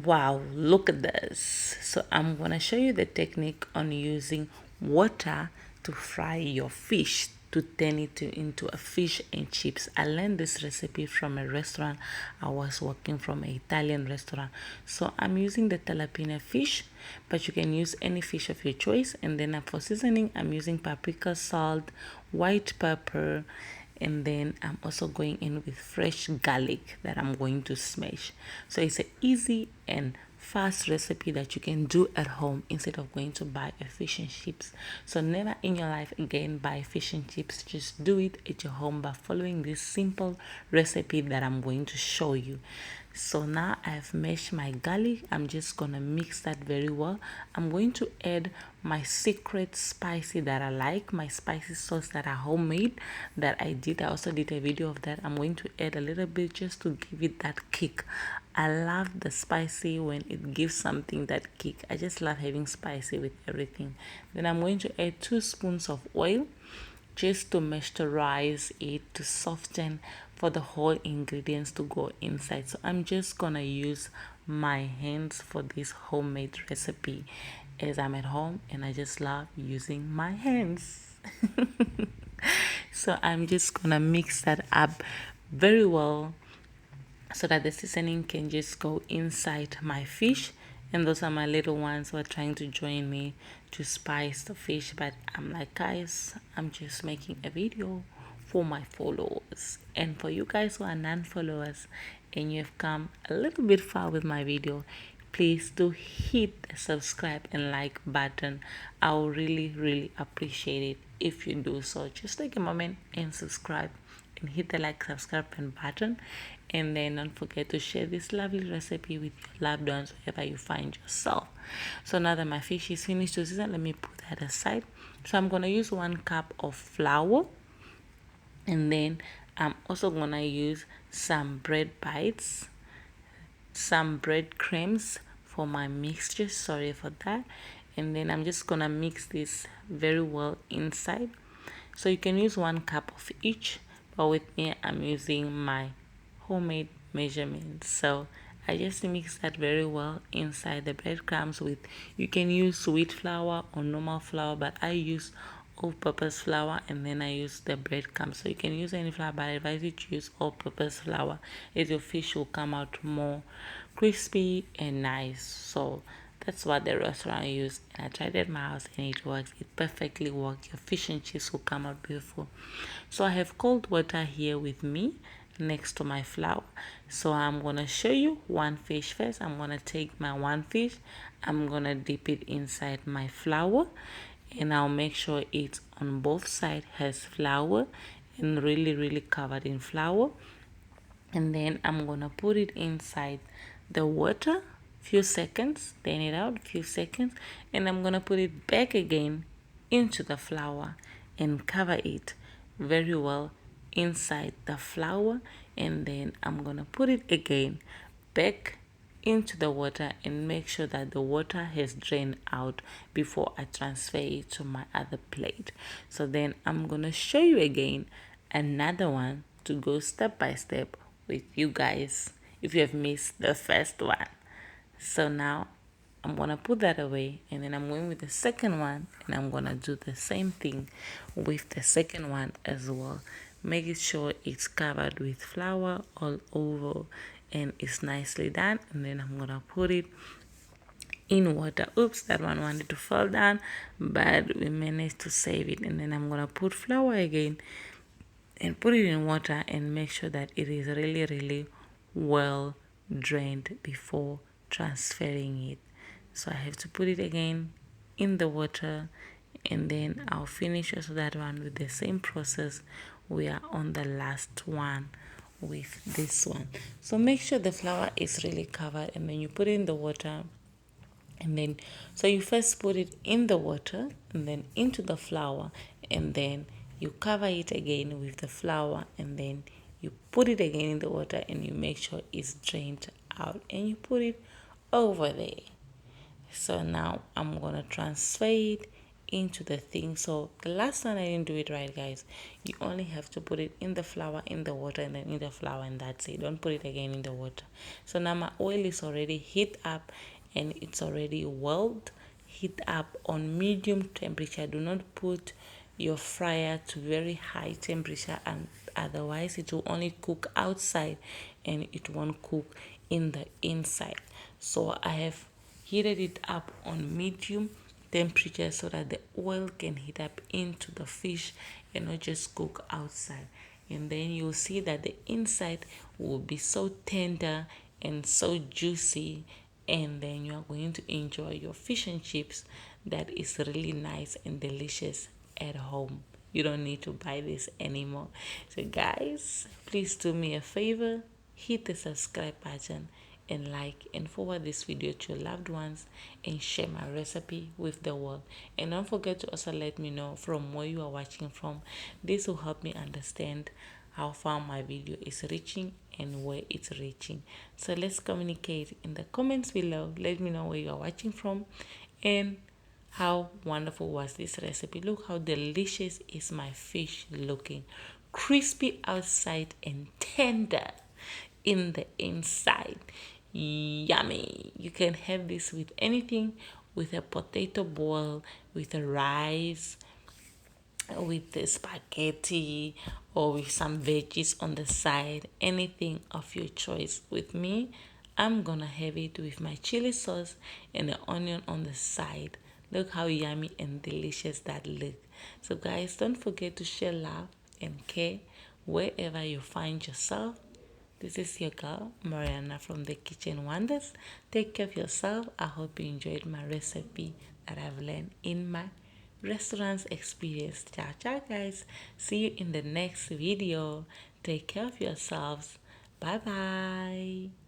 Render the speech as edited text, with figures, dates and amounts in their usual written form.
Wow, look at this. So I'm gonna show you the technique on using water to fry your fish to turn it into a fish and chips. I learned this recipe from a restaurant. I was working from an Italian restaurant. So I'm using the tilapia fish, but you can use any fish of your choice. And then for seasoning, I'm using paprika, salt, white pepper, and then I'm also going in with fresh garlic that I'm going to smash. So it's an easy and fast recipe that you can do at home instead of going to buy a fish and chips. So never in your life again buy fish and chips. Just do it at your home by following this simple recipe that I'm going to show you. So now I've mashed my garlic. I'm just gonna mix that very well. I'm going to add my secret spicy that I like, my spicy sauce that I homemade that I did. I also did a video of that. I'm going to add a little bit just to give it that kick. I love the spicy when it gives something that kick. I just love having spicy with everything. Then I'm going to add 2 spoons of oil just to moisturize it, to soften, for the whole ingredients to go inside. So I'm just gonna use my hands for this homemade recipe as I'm at home and I just love using my hands. So I'm just gonna mix that up very well so that the seasoning can just go inside my fish. And those are my little ones who are trying to join me to spice the fish, but I'm like, guys, I'm just making a video for my followers. And for you guys who are non-followers and you've come a little bit far with my video, please do hit the subscribe and like button. I'll really appreciate it if you do so. Just take a moment and subscribe and hit the like, subscribe and button, and then don't forget to share this lovely recipe with your loved ones wherever you find yourself. So now that my fish is finished to season, let me put that aside. So I'm gonna use 1 cup of flour, and then I'm also gonna use some bread bites, some breadcrumbs for my mixture. Sorry for that. And then I'm just gonna mix this very well inside. So you can use 1 cup of each, but with me I'm using my homemade measurements. So I just mix that very well inside the breadcrumbs with, you can use sweet flour or normal flour, but I use all-purpose flour, and then I use the breadcrumbs. So you can use any flour, but I advise you to use all-purpose flour as your fish will come out more crispy and nice. So that's what the restaurant used, and I tried it at my house and it works. It perfectly works. Your fish and chips will come out beautiful. So I have cold water here with me next to my flour. So I'm gonna show you one fish first. I'm gonna take my one fish, I'm gonna dip it inside my flour, and I'll make sure it's on both sides has flour and really covered in flour. And then I'm gonna put it inside the water few seconds, then it out few seconds, and I'm gonna put it back again into the flour and cover it very well inside the flour. And then I'm gonna put it again back into the water and make sure that the water has drained out before I transfer it to my other plate. So then I'm gonna show you again another one to go step by step with you guys if you have missed the first one. So now I'm gonna put that away, and then I'm going with the second one, and I'm gonna do the same thing with the second one as well. Making sure it's covered with flour all over and it's nicely done. And then I'm gonna put it in water. Oops, that one wanted to fall down, but we managed to save it. And then I'm gonna put flour again and put it in water and make sure that it is really well drained before transferring it. So I have to put it again in the water, and then I'll finish also that one with the same process. We are on the last one with this one. So make sure the flour is really covered, and then you put it in the water. And then, so you first put it in the water and then into the flour, and then you cover it again with the flour, and then you put it again in the water and you make sure it's drained out, and you put it over there. So now I'm gonna transfer it into the thing. So the last time I didn't do it right, guys. You only have to put it in the flour, in the water, and then in the flour, and that's it. Don't put it again in the water. So now my oil is already heat up and it's already welled. Heat up on medium temperature. Do not put your fryer to very high temperature, and otherwise it will only cook outside and it won't cook in the inside. So I have heated it up on medium temperature so that the oil can heat up into the fish and not just cook outside. And then you'll see that the inside will be so tender and so juicy, and then you are going to enjoy your fish and chips that is really nice and delicious at home. You don't need to buy this anymore. So guys, please do me a favor, hit the subscribe button and like and forward this video to your loved ones and share my recipe with the world. And don't forget to also let me know from where you are watching from. This will help me understand how far my video is reaching and where it's reaching. So let's communicate in the comments below. Let me know where you are watching from and how wonderful was this recipe. Look how delicious is my fish looking. Crispy outside and tender in the inside. Yummy. You can have this with anything, with a potato boil, with a rice, with the spaghetti, or with some veggies on the side. Anything of your choice. With me, I'm gonna have it with my chili sauce and the onion on the side. Look how yummy and delicious that look. So guys, don't forget to share love and care wherever you find yourself. This is your girl, Mariana from the Kitchen Wonders. Take care of yourself. I hope you enjoyed my recipe that I've learned in my restaurants experience. Ciao, ciao, guys. See you in the next video. Take care of yourselves. Bye bye.